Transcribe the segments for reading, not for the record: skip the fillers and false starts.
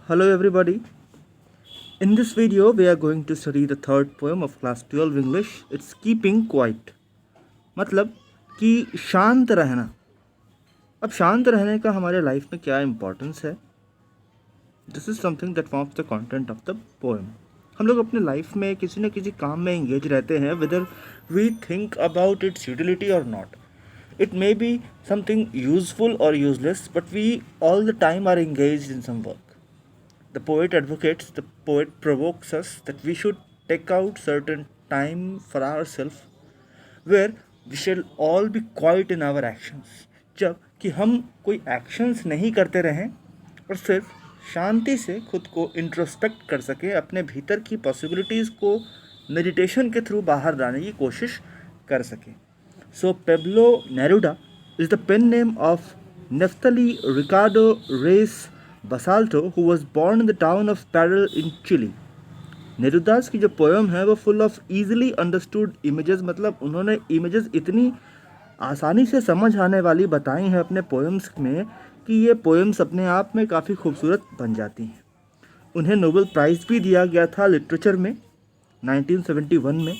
Hello everybody. In this video we are going to study the third poem of class 12 English. It's keeping quiet. मतलब कि शांत रहना. अब शांत रहने का हमारे लाइफ में क्या इम्पोर्टेंस है? This is something that forms the content of the poem. हम लोग अपने लाइफ में किसी न किसी काम में इंगेज रहते हैं, whether we think about its utility और not. It may be something useful or useless, but we all the time are engaged in some work. The poet advocates, the poet provokes us that we should take out certain time for ourselves where we shall all be quiet in our actions. जब कि हम कोई actions नहीं करते रहें और सिर्फ शांति से खुद को इंट्रोस्पेक्ट कर सकें, अपने भीतर की पॉसिबिलिटीज़ को मेडिटेशन के थ्रू बाहर लाने की कोशिश कर सकें. So Pablo Neruda is the pen name of Neftali Ricardo Reyes Basalto, who was born in the town of Parral in Chile. नेरुदास की जो पोएम है वो full of easily understood images, मतलब उन्होंने इमेजेस इतनी आसानी से समझ आने वाली बताई हैं अपने पोएम्स में कि ये पोएम्स अपने आप में काफ़ी खूबसूरत बन जाती हैं. उन्हें नोबेल प्राइज़ भी दिया गया था लिटरेचर में 1971 में.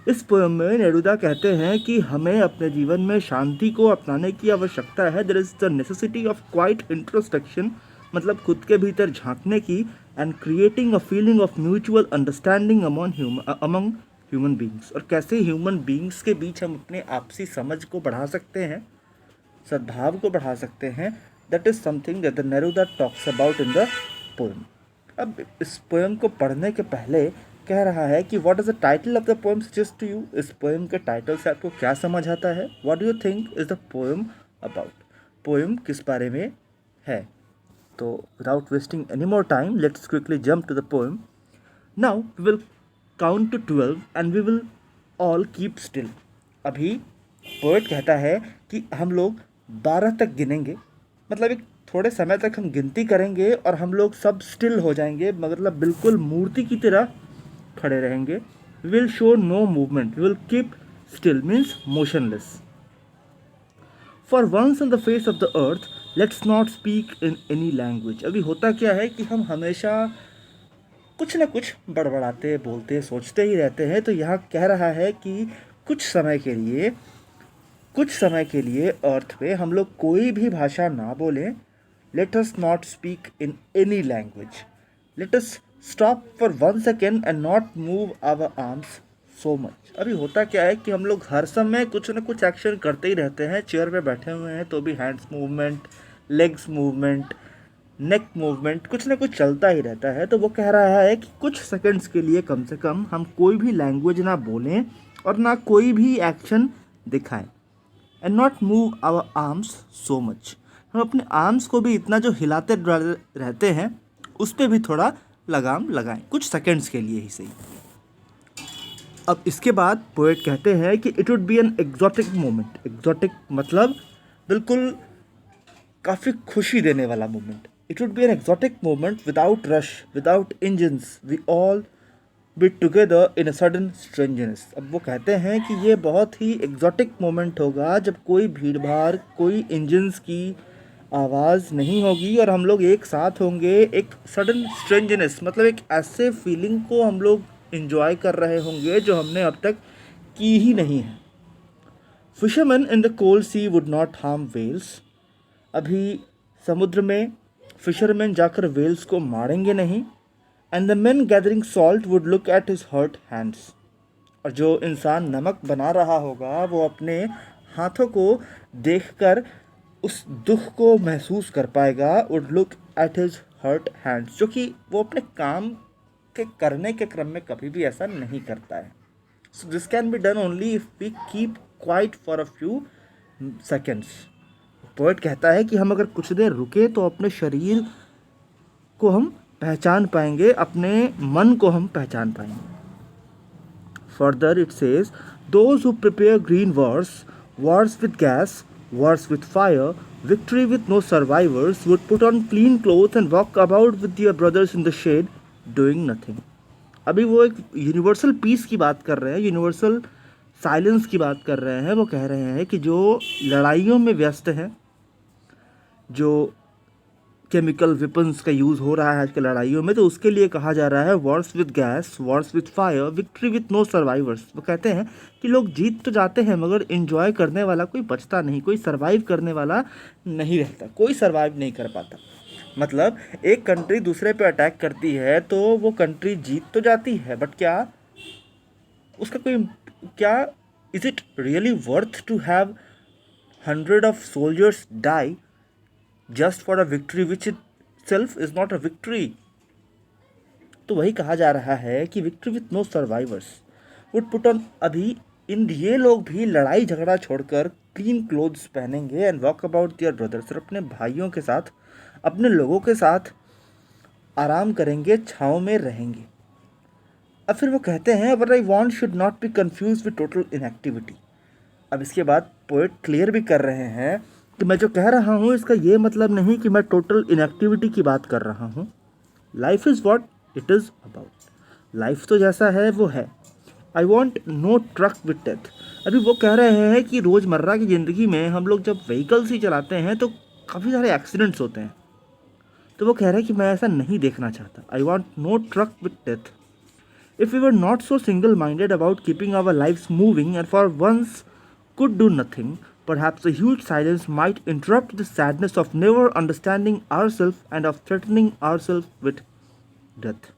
इस पोएम में नेरुदा कहते हैं कि हमें अपने जीवन में शांति को अपनाने की आवश्यकता है. There is the necessity of quiet introspection, मतलब खुद के भीतर झांकने की, and creating a feeling of mutual understanding among human beings. और कैसे ह्यूमन बींग्स के बीच हम अपने आपसी समझ को बढ़ा सकते हैं, सद्भाव को बढ़ा सकते हैं. That is something that the Neruda talks about in the poem. अब इस पोएम को पढ़ने के पहले कह रहा है कि what is the title of the poem suggest to you. इस पोएम के टाइटल से आपको क्या समझ आता है? What do you think is the poem about? Poem किस बारे में है? तो without wasting any more time, let's quickly jump to the poem. Now we will count to 12 and we will all keep still. अभी poet कहता है कि हम लोग 12 तक गिनेंगे, मतलब एक थोड़े समय तक हम गिनती करेंगे और हम लोग सब स्टिल हो जाएंगे, मतलब बिल्कुल मूर्ति की तरह खड़े रहेंगे. We will show no movement. We will keep still means motionless. For once on the face of the earth, let's not speak in any language. अभी होता क्या है कि हम हमेशा कुछ न कुछ बड़बड़ाते, बोलते, सोचते ही रहते हैं. तो यहाँ कह रहा है कि कुछ समय के लिए अर्थ पे हम लोग कोई भी भाषा ना बोलें. Let us not speak in any language. Let us stop for 1 second and not move our arms so much. अभी होता क्या है कि हम लोग हर समय कुछ न कुछ एक्शन करते ही रहते हैं. चेयर पे बैठे हुए हैं तो भी hands movement, legs movement, neck movement, कुछ न कुछ चलता ही रहता है. तो वो कह रहा है कि कुछ सेकंड्स के लिए कम से कम हम कोई भी लैंग्वेज ना बोलें और ना कोई भी एक्शन दिखाएं. And not move our arms so much. हम अपने आर्म्स को भी इतना जो हिलाते रहते हैं उस पर भी थोड़ा लगाम लगाएं, कुछ सेकंड्स के लिए ही सही. अब इसके बाद पोएट कहते हैं कि it would be an exotic moment. Exotic मतलब बिल्कुल काफ़ी खुशी देने वाला moment. It would be an exotic moment without rush, without engines, we all be together in a sudden strangeness. अब वो कहते हैं कि ये बहुत ही एग्जॉटिक मोमेंट होगा जब कोई भीड़ भाड़, कोई इंजन्स की आवाज़ नहीं होगी और हम लोग एक साथ होंगे. एक सडन स्ट्रेंजनेस मतलब एक ऐसे फीलिंग को हम लोग इन्जॉय कर रहे होंगे जो हमने अब तक की ही नहीं है. Fisherman in the cold sea would not harm whales. अभी समुद्र में फिशरमैन जाकर वेल्स को मारेंगे नहीं. And the man gathering salt would look at his hurt hands. और जो इंसान नमक बना रहा होगा वो अपने हाथों को देखकर उस दुख को महसूस कर पाएगा. Would look at his hurt hands, जो कि वो अपने काम के करने के क्रम में कभी भी ऐसा नहीं करता है. So this can be done only if we keep quiet for a few seconds. Poet कहता है कि हम अगर कुछ देर रुके तो अपने शरीर को हम पहचान पाएंगे, अपने मन को हम पहचान पाएंगे. Further it says, those who prepare green wars with gas, wars with fire, victory with no survivors, would put on clean clothes and walk about with their brothers in the shade, doing nothing. अभी वो एक universal peace की बात कर रहे हैं, universal silence की बात कर रहे हैं. वो कह रहे हैं कि जो लड़ाइयों में व्यस्त हैं, जो केमिकल वेपन्स का यूज़ हो रहा है आजकल लड़ाइयों में, तो उसके लिए कहा जा रहा है wars with gas, wars with fire, victory with no survivors. वो कहते हैं कि लोग जीत तो जाते हैं मगर इन्जॉय करने वाला कोई बचता नहीं, कोई सर्वाइव करने वाला नहीं रहता, कोई सर्वाइव नहीं कर पाता। मतलब एक कंट्री दूसरे पे अटैक करती है तो वो कंट्री जीत तो जाती है, बट क्या उसका कोई, क्या is it really worth to have 100 of soldiers die just for a victory which itself is not a victory? तो वही कहा जा रहा है कि victory with no survivors would put on, अभी इन ये लोग भी लड़ाई झगड़ा छोड़कर क्लीन क्लोथ्स पहनेंगे and walk about their brothers, और अपने भाइयों के साथ, अपने लोगों के साथ आराम करेंगे, छाँव में रहेंगे। अब फिर वो कहते हैं but I want should not be confuse with total inactivity. अब इसके बाद पोएट क्लियर भी कर रहे हैं कि मैं जो कह रहा हूँ इसका ये मतलब नहीं कि मैं टोटल इनएक्टिविटी की बात कर रहा हूँ। Life is what it is about, life तो जैसा है वो है। I want no truck with death. अभी वो कह रहे हैं कि रोज़मर्रा की ज़िंदगी में हम लोग जब व्हीकल्स ही चलाते हैं तो काफ़ी सारे एक्सीडेंट्स होते हैं, तो वो कह रहे हैं कि मैं ऐसा नहीं देखना चाहता। I want no truck with death. If we were not so single minded about keeping our lives moving and for once could do nothing, perhaps a huge silence might interrupt the sadness of never understanding ourselves and of threatening ourselves with death.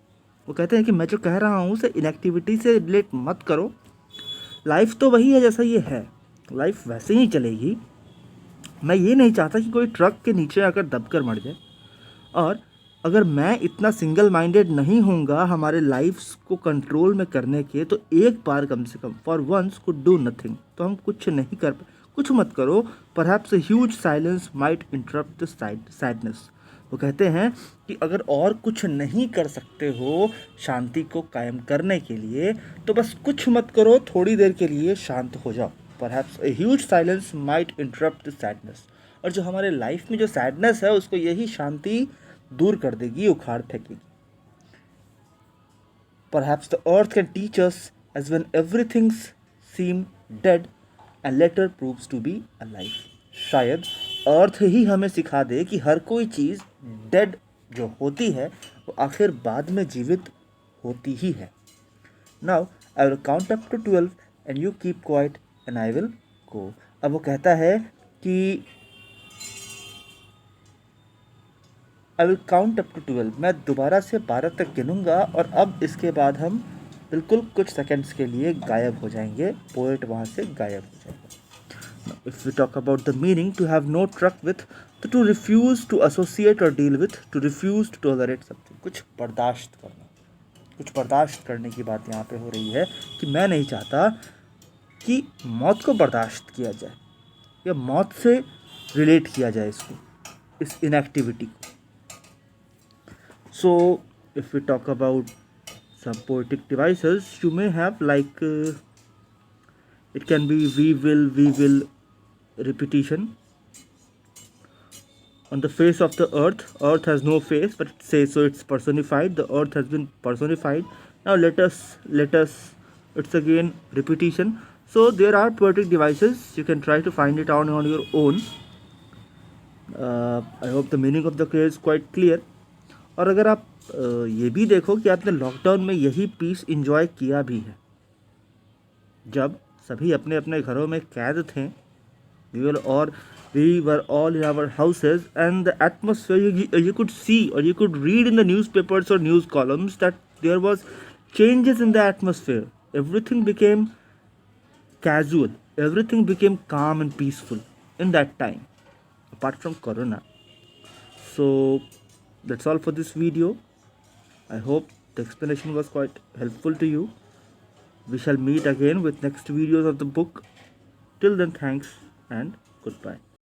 वो कहते हैं कि मैं जो कह रहा हूँ उसे इनएक्टिविटी से रिलेट मत करो, लाइफ तो वही है जैसा ये है, लाइफ वैसे ही चलेगी। मैं ये नहीं चाहता कि कोई ट्रक के नीचे आकर दबकर मर जाए, और अगर मैं इतना सिंगल माइंडेड नहीं होऊंगा हमारे लाइफ्स को कंट्रोल में करने के, तो एक बार कम से कम for once could do nothing, तो हम कुछ नहीं कर, कुछ मत करो। Perhaps a huge silence might interrupt the sadness. वो कहते हैं कि अगर और कुछ नहीं कर सकते हो शांति को कायम करने के लिए, तो बस कुछ मत करो, थोड़ी देर के लिए शांत हो जाओ। Perhaps a huge silence might interrupt the sadness. और जो हमारे लाइफ में जो सैडनेस है उसको यही शांति दूर कर देगी, उखाड़ फेंकेगी। Perhaps the earth can teach us as when everything seem dead and later proves to be alive. शायद अर्थ ही हमें सिखा दे कि हर कोई चीज़ डेड जो होती है वो आखिर बाद में जीवित होती ही है। Now I will count up to 12 and you keep quiet and I will go. अब वो कहता है कि I will count up to 12, मैं दोबारा से 12 तक गिनूंगा और अब इसके बाद हम बिल्कुल कुछ सेकंड्स के लिए गायब हो जाएंगे, पोएट वहाँ से गायब हो जाएगा। If we talk about the meaning to have no truck with, तो टू रिफ्यूज़ टू एसोसिएट और deal with, to refuse to tolerate something, कुछ बर्दाश्त करना, कुछ बर्दाश्त करने की बात यहाँ पे हो रही है कि मैं नहीं चाहता कि मौत को बर्दाश्त किया जाए या मौत से रिलेट किया जाए इसको, इस इनएक्टिविटी को। So, if we talk about some poetic devices, you may have like it can be we will repetition. On the face of the earth has no face, but it says so it's personified. The earth has been personified. Now let us, it's again repetition. So there are poetic devices. You can try to find it on your own. I hope the meaning of the phrase is quite clear. और अगर आप ये भी देखो कि आपने lockdown में यही पीस इंजॉय किया भी है, जब सभी अपने अपने घरों में कैद थे, we were all in our houses and the atmosphere, you could see और you could read in the newspapers और news columns that there was changes in the atmosphere, everything became casual, everything became calm and peaceful in that time, apart from corona. So that's all for this video. I hope the explanation was quite helpful to you. We shall meet again with next videos of the book. Till then, thanks and goodbye.